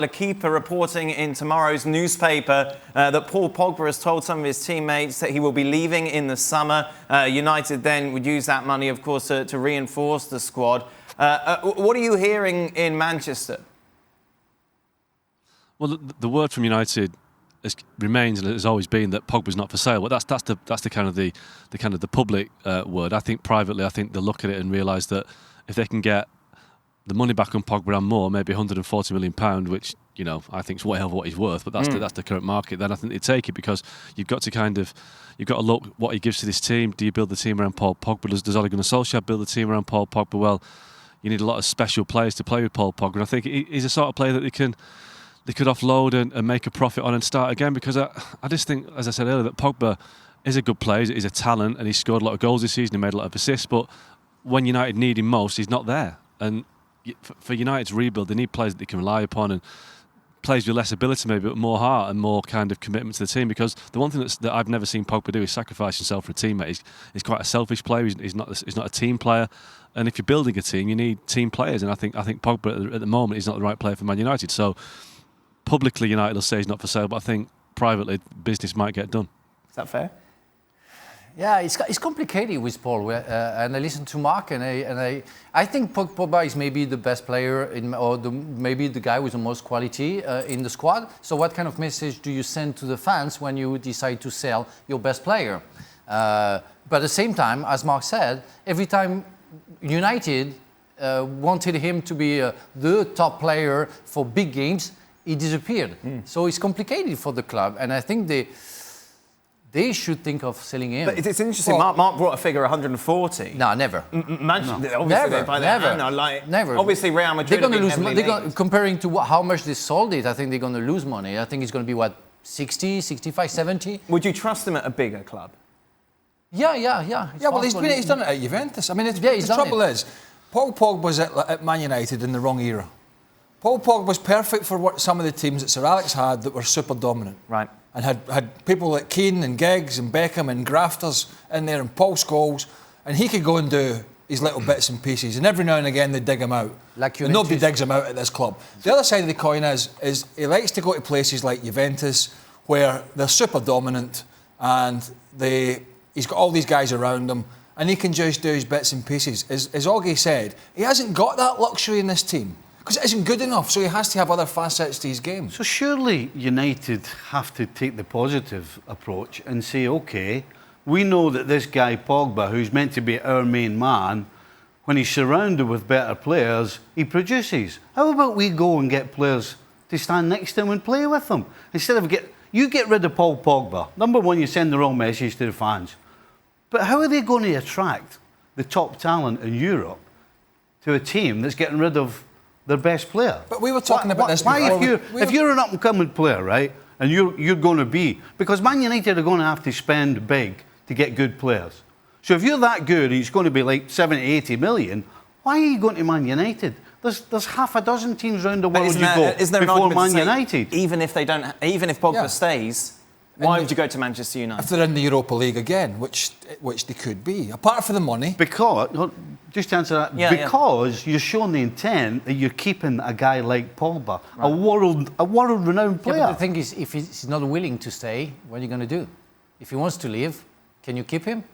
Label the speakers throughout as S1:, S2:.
S1: L'Equipe reporting in tomorrow's newspaper that Paul Pogba has told some of his teammates that he will be leaving in the summer. United then would use that money, of course, to reinforce the squad. What are you hearing in Manchester?
S2: Well, the word from United remains and has always been that Pogba's not for sale. But that's the kind of the public word. I think privately, I think they'll look at it and realise that if they can get the money back on Pogba and more, maybe £140 million, which, you know, I think is way over what he's worth, but that's the current market, then I think they take it, because you've got to look what he gives to this team. Do you build the team around Paul Pogba? Does Ole Gunnar Solskjaer build the team around Paul Pogba? Well, you need a lot of special players to play with Paul Pogba, and I think he's a sort of player that they could offload and make a profit on and start again, because I just think, as I said earlier, that Pogba is a good player, he's a talent, and he's scored a lot of goals this season, he made a lot of assists, but when United need him most, he's not there. And for United to rebuild, they need players that they can rely upon, and players with less ability maybe, but more heart and more kind of commitment to the team. Because the one thing that I've never seen Pogba do is sacrifice himself for a teammate. He's quite a selfish player. He's not a team player. And if you're building a team, you need team players. And I think Pogba at the moment is not the right player for Man United. So publicly, United will say he's not for sale, but I think privately, business might get done.
S1: Is that fair?
S3: Yeah, it's complicated with Paul, and I listened to Mark, and I think Pogba is maybe the best player, maybe the guy with the most quality in the squad. So what kind of message do you send to the fans when you decide to sell your best player? But at the same time, as Mark said, every time United wanted him to be the top player for big games, he disappeared. So it's complicated for the club, and I think they should think of selling him.
S1: But it's interesting. Well, Mark brought a figure 140.
S3: No, never.
S1: Never. Obviously, Real Madrid.
S3: They're going to lose. Comparing to how much they sold it, I think they're going to lose money. I think it's going to be what, 60, 65, 70.
S1: Would you trust him at a bigger club?
S3: Yeah.
S4: Well, he's done it at Juventus. I mean, the trouble is, Paul Pogba was at Man United in the wrong era. Paul Pogba was perfect for some of the teams that Sir Alex had that were super dominant.
S1: Right.
S4: And had people like Keane and Giggs and Beckham and grafters in there and Paul Scholes, and he could go and do his little bits and pieces, and every now and again they dig him out. And nobody digs him out at this club. The other side of the coin is he likes to go to places like Juventus where they're super dominant and he's got all these guys around him and he can just do his bits and pieces. As Augie said, he hasn't got that luxury in this team, because it isn't good enough, so he has to have other facets to his game.
S5: So surely United have to take the positive approach and say, OK, we know that this guy Pogba, who's meant to be our main man, when he's surrounded with better players, he produces. How about we go and get players to stand next to him and play with them? Instead of get rid of Paul Pogba. Number one, you send the wrong message to the fans. But how are they going to attract the top talent in Europe to a team that's getting rid of their best player?
S4: But we were talking about this before.
S5: If you're an up-and-coming player, right, and you're going to be... Because Man United are going to have to spend big to get good players. So if you're that good, it's going to be like 70, 80 million, why are you going to Man United? There's half a dozen teams around the world before Man United.
S1: Even if Pogba stays, why would you go to Manchester United?
S4: If they're in the Europa League again, which they could be, apart from the money.
S5: Because, just to answer that, because you're showing the intent that you're keeping a guy like Pogba, right, a world-renowned player.
S3: Yeah, but the thing is, if he's not willing to stay, what are you going to do? If he wants to leave, can you keep him?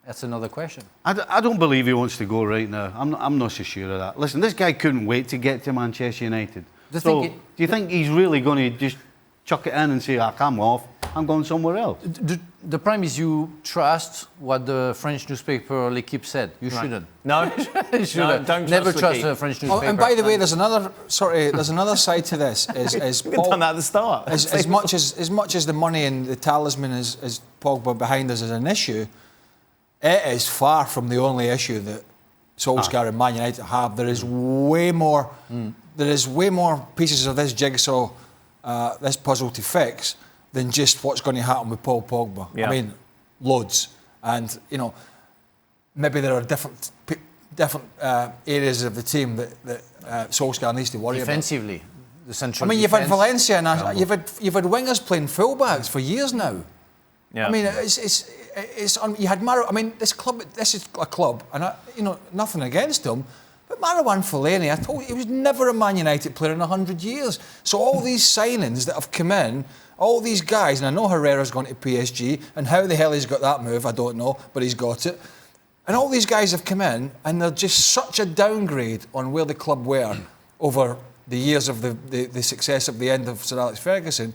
S3: That's another question.
S5: I don't believe he wants to go right now. I'm not so sure of that. Listen, this guy couldn't wait to get to Manchester United. Do you think he's really going to just chuck it in and say, I'm off, I'm going somewhere else?
S3: The problem is you trust what the French newspaper L'Equipe said. You shouldn't.
S1: No,
S3: you shouldn't.
S1: Don't
S3: never
S1: trust
S3: a French newspaper.
S4: And by the way, there's another side to this.
S1: We've done that at the start.
S4: As much as the money and the talisman is Pogba behind us as an issue, it is far from the only issue that Solskjaer and Man United have. There is way more. There is way more pieces of this jigsaw, this puzzle to fix than just what's going to happen with Paul Pogba.
S1: Yeah.
S4: I mean, loads. And maybe there are different areas of the team that Solskjaer needs to worry
S3: defensively,
S4: about.
S3: The central.
S4: I mean, you've had Valencia and you've had wingers playing fullbacks for years now.
S1: Yeah.
S4: I mean, you had Maro. I mean, this is a club, and nothing against them, But Marouane Fellaini, I told you, he was never a Man United player in 100 years. So all these signings that have come in, all these guys, and I know Herrera's gone to PSG, and how the hell he's got that move, I don't know, but he's got it. And all these guys have come in, and they're just such a downgrade on where the club were over the years of the success of the end of Sir Alex Ferguson.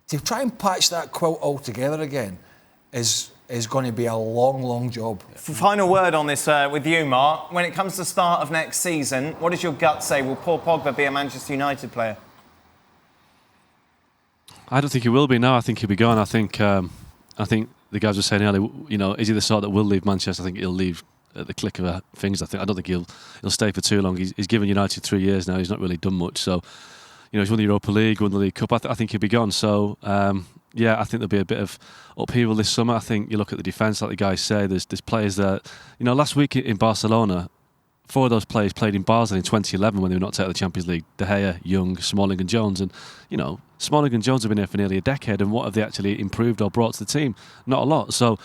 S4: To try and patch that quilt all together again is going to be a long, long job.
S1: Final word on this with you, Mark. When it comes to the start of next season, what does your gut say? Will Paul Pogba be a Manchester United player?
S2: I don't think he will be. No, I think he'll be gone. I think the guys were saying earlier, you know, is he the sort that will leave Manchester? I think he'll leave at the click of a fingers. I don't think he'll stay for too long. He's given United 3 years now. He's not really done much. So, you know, he's won the Europa League, won the League Cup. I think he'll be gone. So, yeah, I think there'll be a bit of upheaval this summer. I think you look at the defence, like the guys say, there's players that, you know, last week in Barcelona, 4 of those players played in Basel in 2011 when they were knocked out of the Champions League. De Gea, Young, Smalling and Jones. And, you know, Smalling and Jones have been here for nearly a decade, and what have they actually improved or brought to the team? Not a lot. So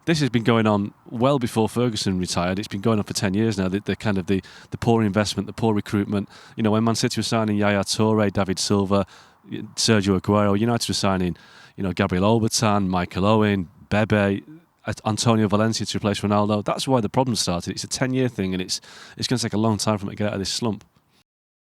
S2: this has been going on well before Ferguson retired. It's been going on for 10 years now. The kind of the poor investment, the poor recruitment. You know, when Man City was signing Yaya Toure, David Silva, Sergio Aguero, United was signing, you know, Gabriel Obertan, Michael Owen, Bebe, Antonio Valencia to replace Ronaldo. That's why the problem started. It's a 10-year thing, and it's going to take a long time for him to get out of this slump.